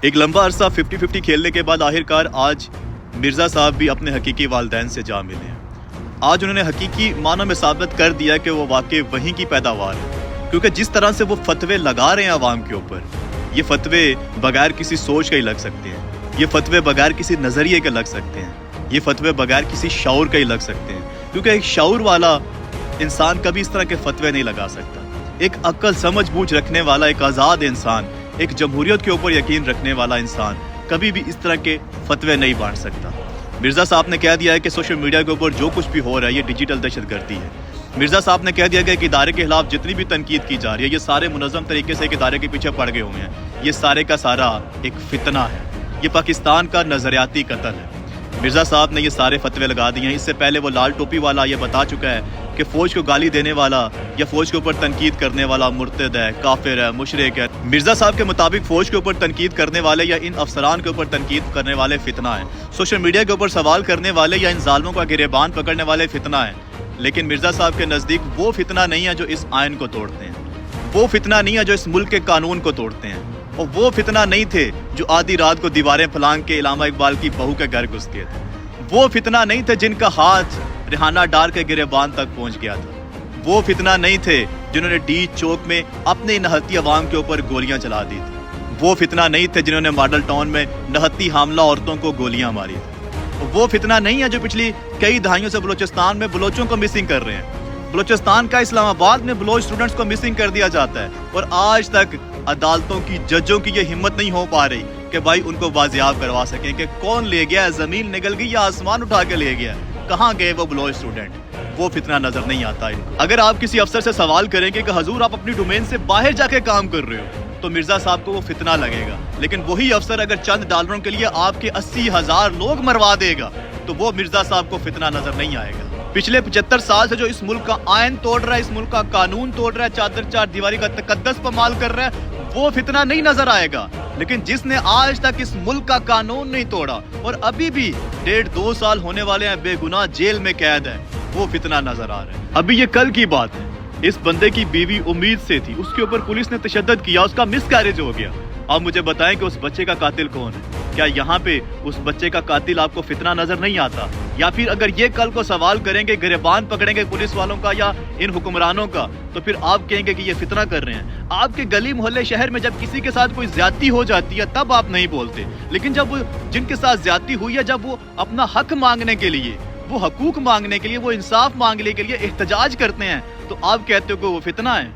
ایک لمبا عرصہ 50-50 کھیلنے کے بعد آخرکار آج مرزا صاحب بھی اپنے حقیقی والدین سے جا ملے ہیں۔ آج انہوں نے حقیقی معنوں میں ثابت کر دیا کہ وہ واقعی وہیں کی پیداوار ہے، کیونکہ جس طرح سے وہ فتوے لگا رہے ہیں عوام کے اوپر، یہ فتوے بغیر کسی سوچ کے ہی لگ سکتے ہیں، یہ فتوے بغیر کسی نظریے کے لگ سکتے ہیں، یہ فتوے بغیر کسی شعور کے ہی لگ سکتے ہیں، کیونکہ ایک شعور والا انسان کبھی اس طرح کے فتوے نہیں لگا سکتا۔ ایک عقل سمجھ بوجھ رکھنے والا ایک آزاد انسان، ایک جمہوریت کے اوپر یقین رکھنے والا انسان کبھی بھی اس طرح کے فتوے نہیں بانٹ سکتا۔ مرزا صاحب نے کہہ دیا ہے کہ سوشل میڈیا کے اوپر جو کچھ بھی ہو رہا ہے یہ ڈیجیٹل دہشت گردی ہے۔ مرزا صاحب نے کہہ دیا کہ ادارے کے خلاف جتنی بھی تنقید کی جا رہی ہے یہ سارے منظم طریقے سے ایک ادارے کے پیچھے پڑ گئے ہوئے ہیں، یہ سارے کا سارا ایک فتنہ ہے، یہ پاکستان کا نظریاتی قتل ہے۔ مرزا صاحب نے یہ سارے فتوے لگا دیے ہیں۔ اس سے پہلے وہ لال ٹوپی والا یہ بتا چکا ہے کہ فوج کو گالی دینے والا یا فوج کے اوپر تنقید کرنے والا مرتد ہے، کافر ہے، مشرک ہے۔ مرزا صاحب کے مطابق فوج کے اوپر تنقید کرنے والے یا ان افسران کے اوپر تنقید کرنے والے فتنہ ہیں، سوشل میڈیا کے اوپر سوال کرنے والے یا ان ظالموں کا گریبان پکڑنے والے فتنہ ہیں۔ لیکن مرزا صاحب کے نزدیک وہ فتنہ نہیں ہے جو اس آئین کو توڑتے ہیں، وہ فتنہ نہیں ہے جو اس ملک کے قانون کو توڑتے ہیں، اور وہ فتنہ نہیں تھے جو آدھی رات کو دیواریں پھلانگ کے علامہ اقبال کی بہو کے گھر گھس گئے تھے، وہ فتنہ نہیں تھے جن کا ہاتھ ریحانہ ڈار کے گریبان تک پہنچ گیا تھا، وہ فتنہ نہیں تھے جنہوں نے ڈی چوک میں اپنے نہتی عوام کے اوپر گولیاں چلا دی تھی، وہ فتنہ نہیں تھے جنہوں نے ماڈل ٹاؤن میں نہتی حاملہ عورتوں کو گولیاں ماری تھی، وہ فتنہ نہیں ہے جو پچھلی کئی دہائیوں سے بلوچستان میں بلوچوں کو مسنگ کر رہے ہیں۔ بلوچستان کا اسلام آباد میں بلوچ اسٹوڈنٹس کو مسنگ کر دیا جاتا ہے، اور آج تک عدالتوں کی ججوں کی یہ ہمت نہیں ہو پا رہی کہ بھائی ان کو بازیاب کروا سکیں کہ کون لے گیا ہے، زمین نگل گئی یا آسمان اٹھا کے لے گیا، کہاں گئے وہ بلوچ اسٹوڈنٹ، وہ فتنہ نظر نہیں آتا ان کو۔ اگر آپ کسی افسر سے سوال کریں گے کہ حضور آپ اپنی ڈومین سے باہر جا کے کام کر رہے ہو، تو مرزا صاحب کو وہ فتنہ لگے گا، لیکن وہی افسر اگر چند ڈالروں کے لیے آپ کے 80,000 لوگ مروا دے گا تو وہ مرزا صاحب کو فتنہ نظر نہیں آئے گا۔ پچھلے 75 سال سے جو اس ملک کا آئین توڑ رہا ہے، اس ملک کا قانون توڑ رہا ہے، چادر چار دیواری کا تقدس پامال کر رہا ہے، وہ فتنہ نہیں نظر آئے گا، لیکن جس نے آج تک اس ملک کا قانون نہیں توڑا اور ابھی بھی 1.5-2 سال ہونے والے ہیں بے گناہ جیل میں قید ہے، وہ فتنہ نظر آ رہا ہے۔ ابھی یہ کل کی بات ہے، اس بندے کی بیوی امید سے تھی، اس کے اوپر پولیس نے تشدد کیا، اس کا مس کیریج ہو گیا۔ آپ مجھے بتائیں کہ اس بچے کا قاتل کون ہے؟ کیا یہاں پہ اس بچے کا قاتل آپ کو فتنہ نظر نہیں آتا؟ یا پھر اگر یہ کل کو سوال کریں گے، گریبان پکڑیں گے پولیس والوں کا یا ان حکمرانوں کا، تو پھر آپ کہیں گے کہ یہ فتنہ کر رہے ہیں۔ آپ کے گلی محلے شہر میں جب کسی کے ساتھ کوئی زیادتی ہو جاتی ہے تب آپ نہیں بولتے، لیکن جب جن کے ساتھ زیادتی ہوئی ہے، جب وہ اپنا حق مانگنے کے لیے، وہ حقوق مانگنے کے لیے، وہ انصاف مانگنے کے لیے احتجاج کرتے ہیں، تو آپ کہتے ہو کہ وہ فتنہ ہے۔